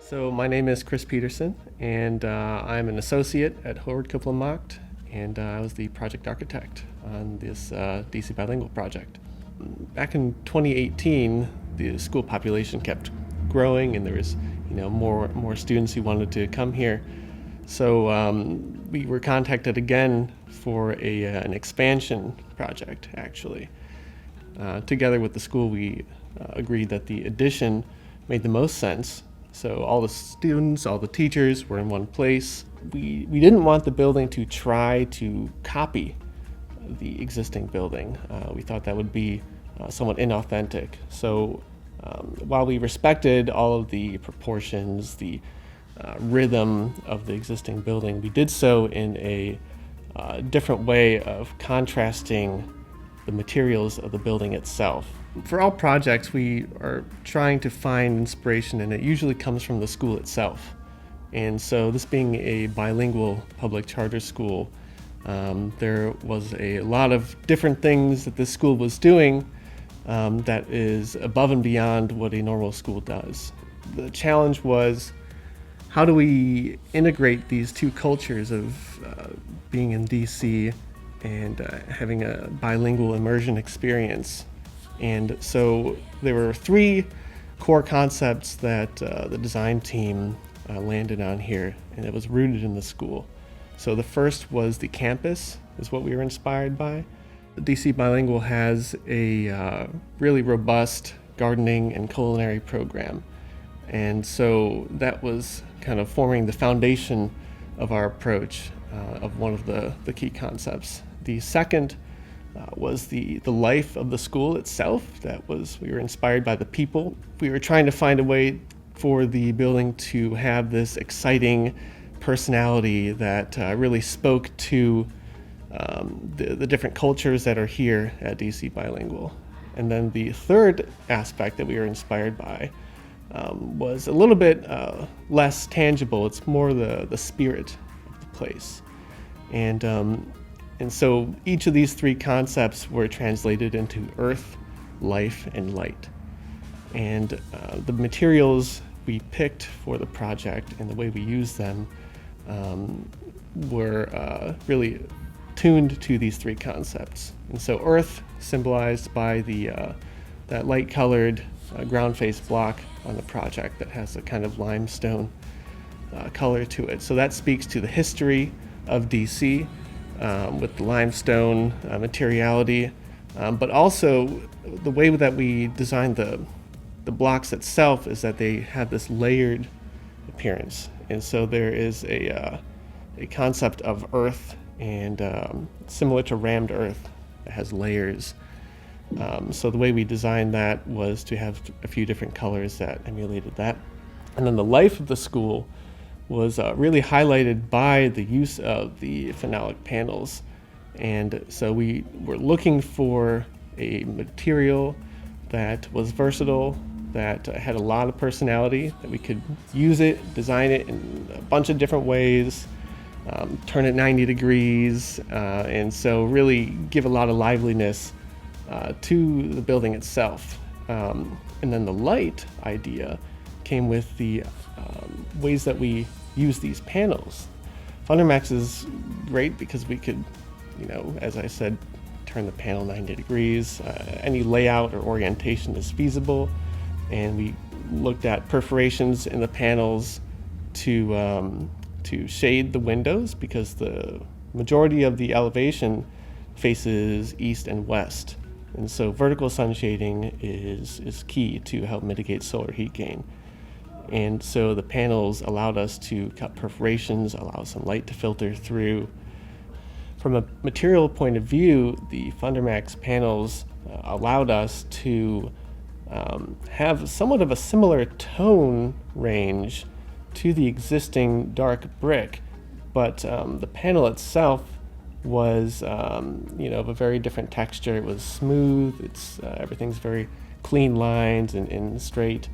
So my name is Chris Peterson, and I'm an associate at Hord, Coplan, Macht, and I was the project architect on this DC Bilingual project. Back in 2018, the school population kept growing, and there was more students who wanted to come here. So we were contacted again for an expansion project, actually. Together with the school, we agreed that the addition made the most sense. So all the students, all the teachers were in one place. We didn't want the building to try to copy the existing building. We thought that would be somewhat inauthentic. So while we respected all of the proportions, the rhythm of the existing building, we did so in a different way of contrasting the materials of the building itself. For all projects, we are trying to find inspiration, and it usually comes from the school itself. And so this being a bilingual public charter school, there was a lot of different things that this school was doing that is above and beyond what a normal school does. The challenge was, how do we integrate these two cultures of being in DC and having a bilingual immersion experience? And so there were three core concepts that the design team landed on here, and it was rooted in the school. So the first was the campus, is what we were inspired by. The DC Bilingual has a really robust gardening and culinary program. And so that was kind of forming the foundation of our approach of one of the key concepts. The second was the life of the school itself. We were inspired by the people. We were trying to find a way for the building to have this exciting personality that really spoke to the different cultures that are here at DC Bilingual. And then the third aspect that we were inspired by was a little bit less tangible. It's more the spirit of the place. And so each of these three concepts were translated into earth, life, and light. And the materials we picked for the project and the way we used them were really tuned to these three concepts. And so earth, symbolized by that light-colored ground face block on the project that has a kind of limestone color to it. So that speaks to the history of DC. With the limestone materiality, but also the way that we designed the blocks itself is that they have this layered appearance. And so there is a concept of earth, and similar to rammed earth, that has layers. So the way we designed that was to have a few different colors that emulated that. And then the life of the school was really highlighted by the use of the phenolic panels. And so we were looking for a material that was versatile, that had a lot of personality, that we could use it, design it in a bunch of different ways, turn it 90 degrees, and so really give a lot of liveliness to the building itself. And then the light idea came with the ways that we use these panels. Fundermax is great because we could, as I said, turn the panel 90 degrees. Any layout or orientation is feasible, and we looked at perforations in the panels to shade the windows, because the majority of the elevation faces east and west, and so vertical sun shading is key to help mitigate solar heat gain. And so the panels allowed us to cut perforations, allow some light to filter through. From a material point of view, the Fundermax panels allowed us to have somewhat of a similar tone range to the existing dark brick, but the panel itself was of a very different texture. It was smooth, everything's very clean lines and straight.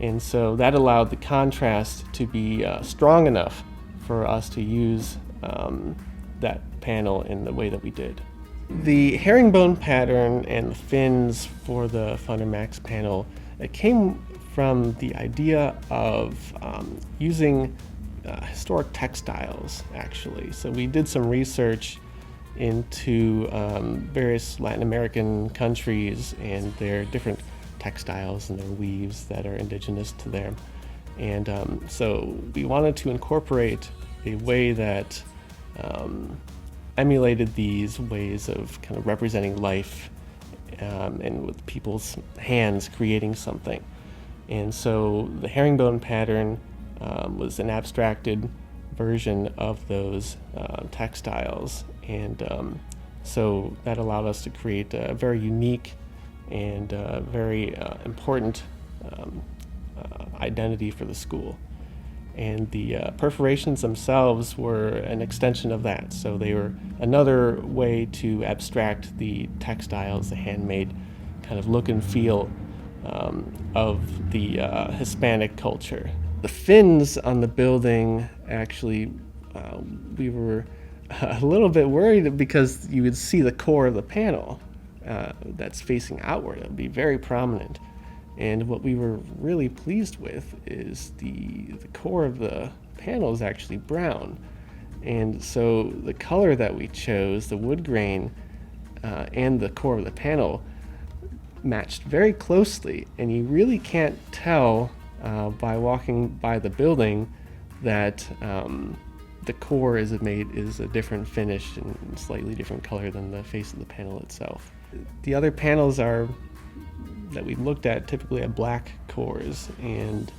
And so that allowed the contrast to be strong enough for us to use that panel in the way that we did. The herringbone pattern and the fins for the Fundermax panel, it came from the idea of using historic textiles, actually. So we did some research into various Latin American countries and their different textiles and their weaves that are indigenous to them. And so we wanted to incorporate a way that emulated these ways of kind of representing life and with people's hands creating something. And so the herringbone pattern was an abstracted version of those textiles. And so that allowed us to create a very unique and very important identity for the school. And the perforations themselves were an extension of that. So they were another way to abstract the textiles, the handmade kind of look and feel of the Hispanic culture. The fins on the building, actually, we were a little bit worried because you would see the core of the panel that's facing outward. It would be very prominent. And what we were really pleased with is the core of the panel is actually brown. And so the color that we chose, the wood grain and the core of the panel, matched very closely. And you really can't tell by walking by the building that the core is a different finish and slightly different color than the face of the panel itself. The other panels that we looked at typically have black cores, and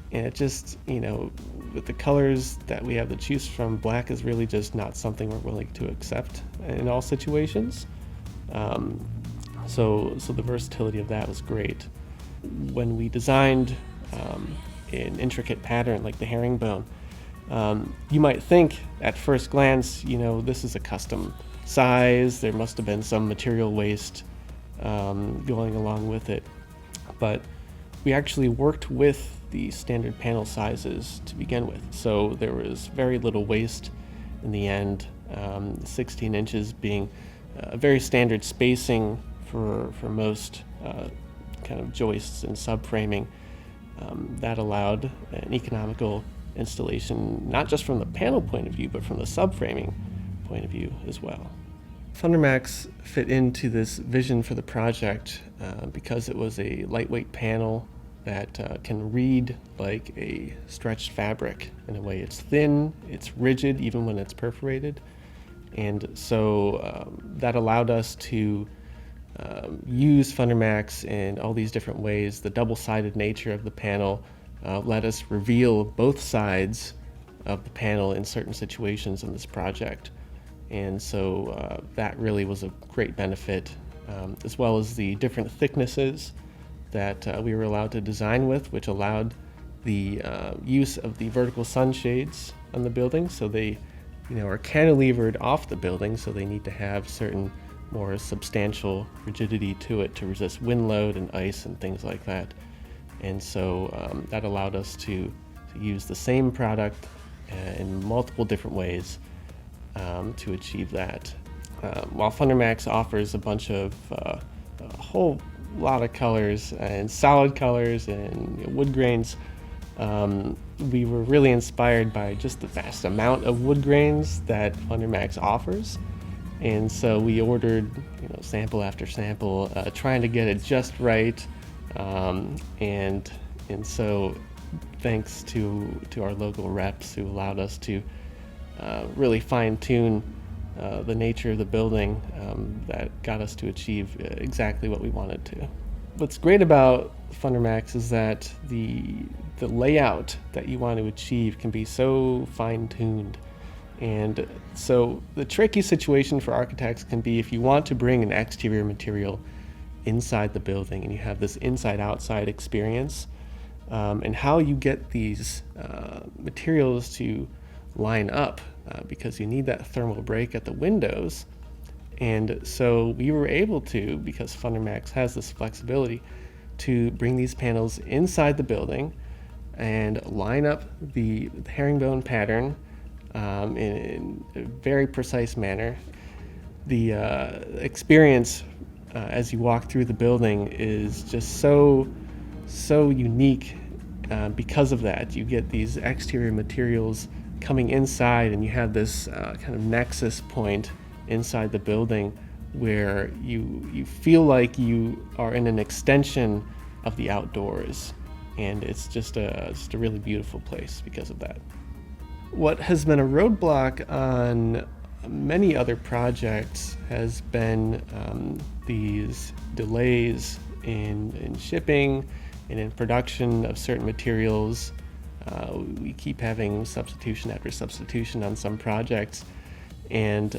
it just, with the colors that we have to choose from, black is really just not something we're willing to accept in all situations. So the versatility of that was great. When we designed an intricate pattern like the herringbone, you might think at first glance, this is a custom size, there must have been some material waste going along with it. But we actually worked with the standard panel sizes to begin with. So there was very little waste in the end, 16 inches being a very standard spacing for most kind of joists and subframing. That allowed an economical installation, not just from the panel point of view, but from the subframing point of view as well. Fundermax fit into this vision for the project because it was a lightweight panel that can read like a stretched fabric in a way. It's thin, it's rigid even when it's perforated, and so that allowed us to use Fundermax in all these different ways. The double-sided nature of the panel let us reveal both sides of the panel in certain situations in this project. And so that really was a great benefit, as well as the different thicknesses that we were allowed to design with, which allowed the use of the vertical sunshades on the building. So they are cantilevered off the building, so they need to have certain more substantial rigidity to it to resist wind load and ice and things like that. And so that allowed us to use the same product in multiple different ways to achieve that. While Fundermax offers a bunch of a whole lot of colors and solid colors and wood grains, we were really inspired by just the vast amount of wood grains that Fundermax offers. And so we ordered sample after sample, trying to get it just right. And so thanks to our local reps who allowed us to really fine-tune the nature of the building, that got us to achieve exactly what we wanted to. What's great about Fundermax is that the layout that you want to achieve can be so fine-tuned. And so the tricky situation for architects can be if you want to bring an exterior material inside the building and you have this inside-outside experience, and how you get these materials to line up, because you need that thermal break at the windows. And so we were able to, because Fundermax has this flexibility, to bring these panels inside the building and line up the herringbone pattern in a very precise manner. The experience as you walk through the building is just so so unique because of that. You get these exterior materials coming inside, and you have this kind of nexus point inside the building where you feel like you are in an extension of the outdoors, and it's just a really beautiful place because of that. What has been a roadblock on many other projects has been these delays in shipping and in production of certain materials. We keep having substitution after substitution on some projects, and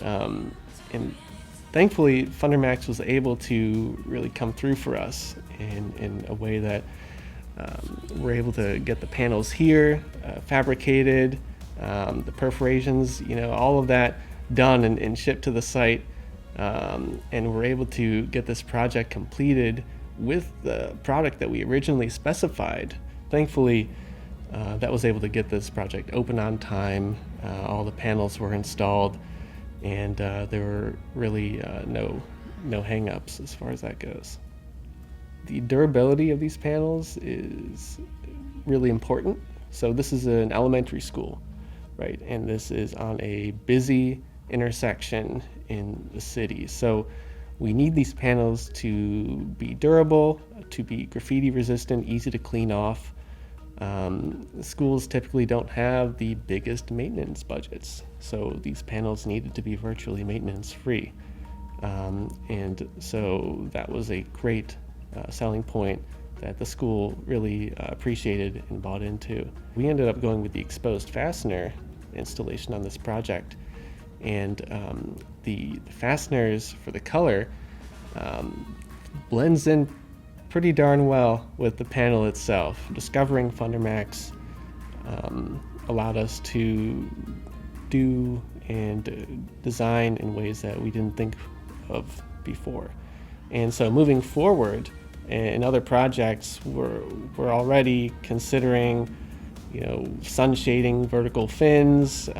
thankfully Fundermax was able to really come through for us in a way that we're able to get the panels here fabricated, the perforations, all of that done and shipped to the site, and we're able to get this project completed with the product that we originally specified. Thankfully, that was able to get this project open on time. All the panels were installed, and there were really no hang-ups as far as that goes. The durability of these panels is really important. So this is an elementary school, right? And this is on a busy intersection in the city. So we need these panels to be durable, to be graffiti resistant, easy to clean off. Schools typically don't have the biggest maintenance budgets, so these panels needed to be virtually maintenance free. And so that was a great selling point that the school really appreciated and bought into. We ended up going with the exposed fastener installation on this project, and the fasteners for the color blends in pretty darn well with the panel itself. Discovering Fundermax allowed us to do and design in ways that we didn't think of before. And so moving forward in other projects, we're already considering sun shading, vertical fins,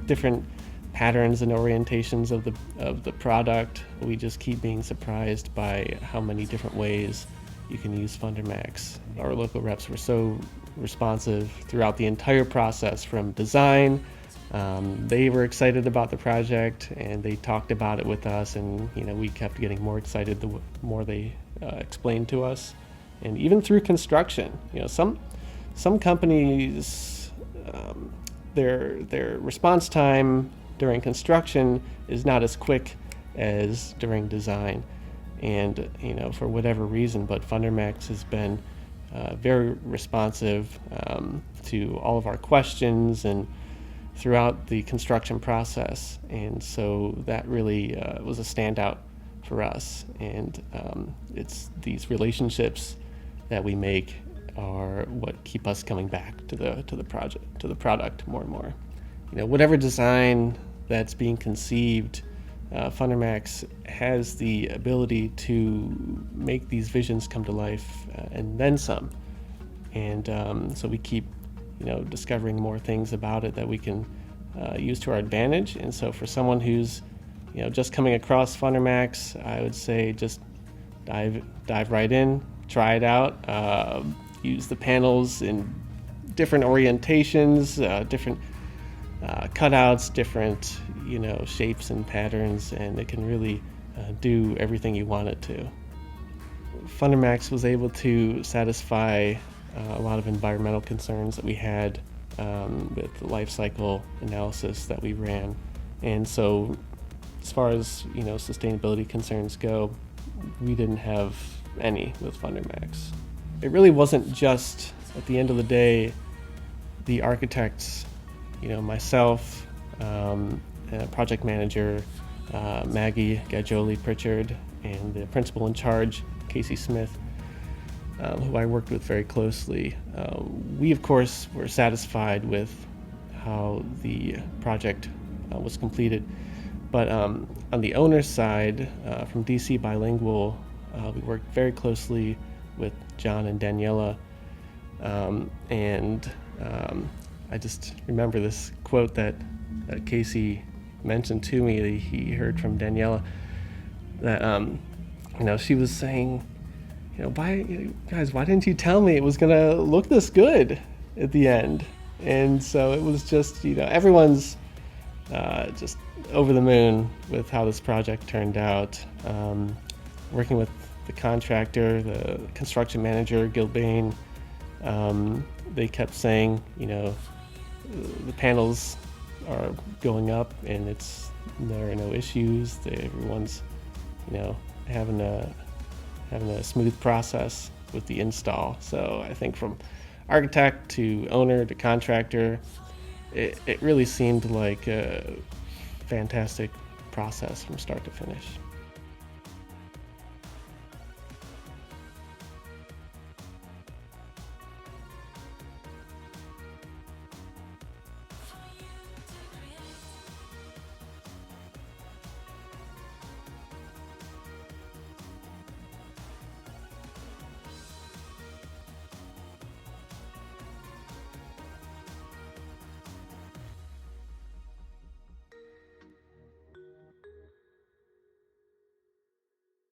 different patterns and orientations of the product. We just keep being surprised by how many different ways you can use Fundermax. Our local reps were so responsive throughout the entire process from design. They were excited about the project, and they talked about it with us, and we kept getting more excited the more they explained to us. And even through construction, some companies, their response time during construction is not as quick as during design, and for whatever reason, but Fundermax has been very responsive to all of our questions and throughout the construction process, and so that really was a standout for us. And it's these relationships that we make are what keep us coming back to the product more and more. Whatever design that's being conceived, Fundermax has the ability to make these visions come to life and then some. And so we keep discovering more things about it that we can use to our advantage. And so for someone who's just coming across Fundermax, I would say just dive right in, try it out, use the panels in different orientations, different cutouts, different shapes and patterns, and it can really do everything you want it to. Fundermax was able to satisfy a lot of environmental concerns that we had with the life cycle analysis that we ran. And so as far as sustainability concerns go, we didn't have any with Fundermax. It really wasn't just, at the end of the day, the architects, myself, project manager Maggie Gajoli Pritchard, and the principal in charge, Casey Smith, who I worked with very closely. We, of course, were satisfied with how the project was completed. But on the owner's side, from DC Bilingual, we worked very closely with John and Daniela. And I just remember this quote that Casey mentioned to me that he heard from Daniela, that she was saying, why didn't you tell me it was gonna look this good at the end? And so it was just, everyone's just over the moon with how this project turned out. Working with the contractor, the construction manager, Gilbane, they kept saying, the panels are going up and there are no issues. Everyone's, having a smooth process with the install. So I think from architect to owner to contractor, it really seemed like a fantastic process from start to finish.